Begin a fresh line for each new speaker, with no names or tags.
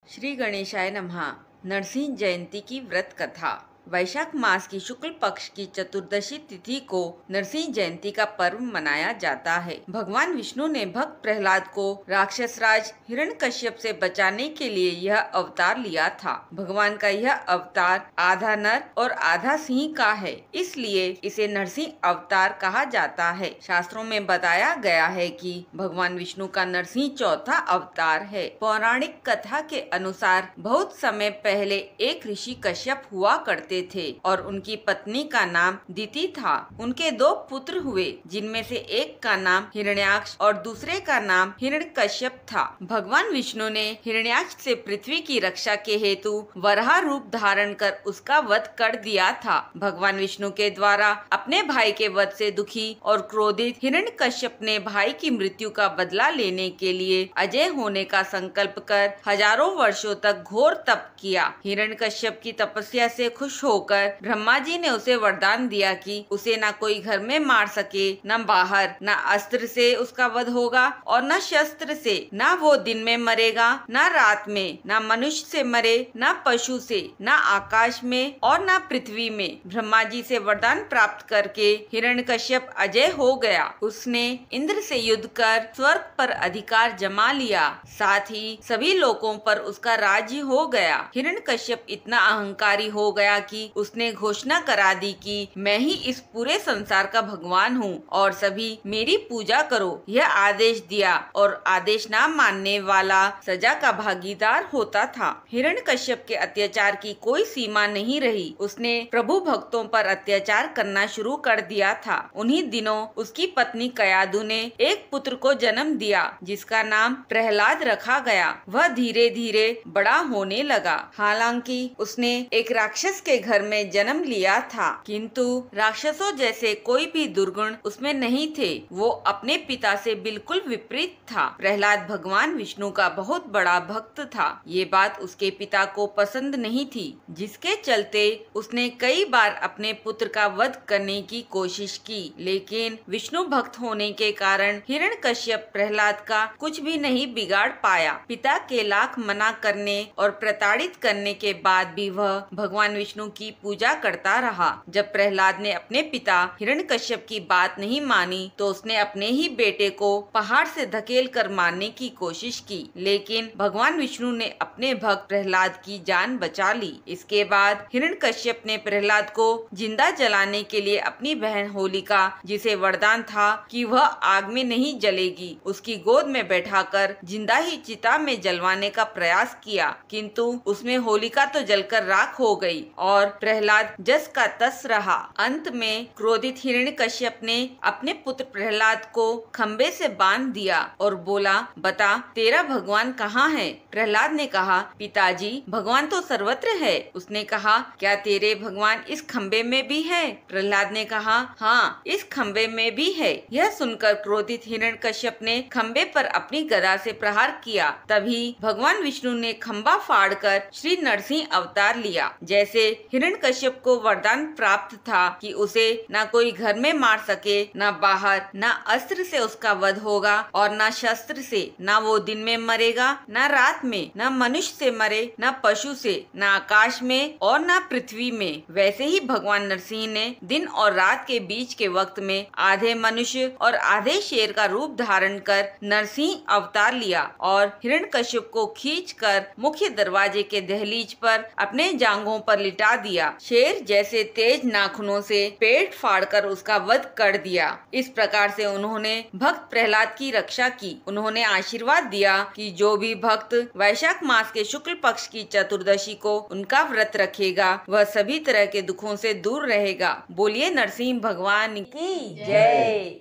श्री गणेशाय नमः। नरसिंह जयंती की व्रत कथा। वैशाख मास की शुक्ल पक्ष की चतुर्दशी तिथि को नरसिंह जयंती का पर्व मनाया जाता है। भगवान विष्णु ने भक्त प्रहलाद को राक्षस राज हिरण्यकश्यप से बचाने के लिए यह अवतार लिया था। भगवान का यह अवतार आधा नर और आधा सिंह का है, इसलिए इसे नरसिंह अवतार कहा जाता है। शास्त्रों में बताया गया है कि भगवान विष्णु का नरसिंह चौथा अवतार है। पौराणिक कथा के अनुसार बहुत समय पहले एक ऋषि कश्यप हुआ करते थे और उनकी पत्नी का नाम दिति था। उनके दो पुत्र हुए, जिनमें से एक का नाम हिरण्याक्ष और दूसरे का नाम हिरण्यकश्यप था। भगवान विष्णु ने हिरण्याक्ष से पृथ्वी की रक्षा के हेतु वराह रूप धारण कर उसका वध कर दिया था। भगवान विष्णु के द्वारा अपने भाई के वध से दुखी और क्रोधित हिरण्यकश्यप ने भाई की मृत्यु का बदला लेने के लिए अजय होने का संकल्प कर हजारों वर्षों तक घोर तप किया। हिरण्यकश्यप की तपस्या से खुश होकर ब्रह्मा जी ने उसे वरदान दिया कि उसे न कोई घर में मार सके, न बाहर, न अस्त्र से उसका वध होगा और न शस्त्र से। न वो दिन में मरेगा, न रात में, न मनुष्य से मरे, न पशु से, न आकाश में और न पृथ्वी में। ब्रह्मा जी से वरदान प्राप्त करके हिरण्यकश्यप अजय हो गया। उसने इंद्र से युद्ध कर स्वर्ग पर अधिकार जमा लिया, साथ ही सभी लोकों पर उसका राज्य हो गया। हिरण्यकश्यप इतना अहंकारी हो गया कि उसने घोषणा करा दी कि मैं ही इस पूरे संसार का भगवान हूँ और सभी मेरी पूजा करो। यह आदेश दिया और आदेश न मानने वाला सजा का भागीदार होता था। हिरण्यकश्यप के अत्याचार की कोई सीमा नहीं रही। उसने प्रभु भक्तों पर अत्याचार करना शुरू कर दिया था। उन्हीं दिनों उसकी पत्नी कयादु ने एक पुत्र को जन्म दिया, जिसका नाम प्रहलाद रखा गया। वह धीरे धीरे बड़ा होने लगा। हालांकि उसने एक राक्षस के घर में जन्म लिया था, किंतु राक्षसों जैसे कोई भी दुर्गुण उसमें नहीं थे। वो अपने पिता से बिल्कुल विपरीत था। प्रहलाद भगवान विष्णु का बहुत बड़ा भक्त था। ये बात उसके पिता को पसंद नहीं थी, जिसके चलते उसने कई बार अपने पुत्र का वध करने की कोशिश की, लेकिन विष्णु भक्त होने के कारण हिरण्यकश्यप प्रहलाद का कुछ भी नहीं बिगाड़ पाया। पिता के लाख मना करने और प्रताड़ित करने के बाद भी वह भगवान विष्णु की पूजा करता रहा। जब प्रहलाद ने अपने पिता हिरण्यकश्यप की बात नहीं मानी तो उसने अपने ही बेटे को पहाड़ से धकेल कर मारने की कोशिश की, लेकिन भगवान विष्णु ने अपने भक्त प्रहलाद की जान बचा ली। इसके बाद हिरण्यकश्यप ने प्रहलाद को जिंदा जलाने के लिए अपनी बहन होलिका, जिसे वरदान था कि वह आग में नहीं जलेगी, उसकी गोद में बैठाकर जिंदा ही चिता में जलवाने का प्रयास किया, किंतु उसमें होलिका तो जलकर राख हो गई और प्रहलाद जस का तस रहा। अंत में क्रोधित हिरण्यकश्यप ने अपने पुत्र प्रहलाद को खम्बे से बांध दिया और बोला, बता तेरा भगवान कहाँ है? प्रहलाद ने कहा, पिताजी भगवान तो सर्वत्र है। उसने कहा, क्या तेरे भगवान इस खम्बे में भी है? प्रहलाद ने कहा, हाँ इस खम्बे में भी है। यह सुनकर क्रोधित हिरण्यकश्यप ने खम्बे पर अपनी गदा से प्रहार किया। तभी भगवान विष्णु ने खम्बा फाड़कर श्री नरसिंह अवतार लिया। जैसे हिरण्यकश्यप को वरदान प्राप्त था कि उसे न कोई घर में मार सके, न बाहर, न अस्त्र से उसका वध होगा और न शस्त्र से, न वो दिन में मरेगा, न रात में, न मनुष्य से मरे, न पशु से, न आकाश में और न पृथ्वी में, वैसे ही भगवान नरसिंह ने दिन और रात के बीच के वक्त में आधे मनुष्य और आधे शेर का रूप धारण कर नरसिंह अवतार लिया और हिरण्यकश्यप को खींचकर मुख्य दरवाजे के दहलीज पर अपने जांघों पर लिटा दिया। शेर जैसे तेज नाखूनों से पेट फाड़कर उसका वध कर दिया। इस प्रकार से उन्होंने भक्त प्रहलाद की रक्षा की। उन्होंने आशीर्वाद दिया कि जो भी भक्त वैशाख मास के शुक्ल पक्ष की चतुर्दशी को उनका व्रत रखेगा, वह सभी तरह के दुखों से दूर रहेगा। बोलिए नरसिंह भगवान की जय।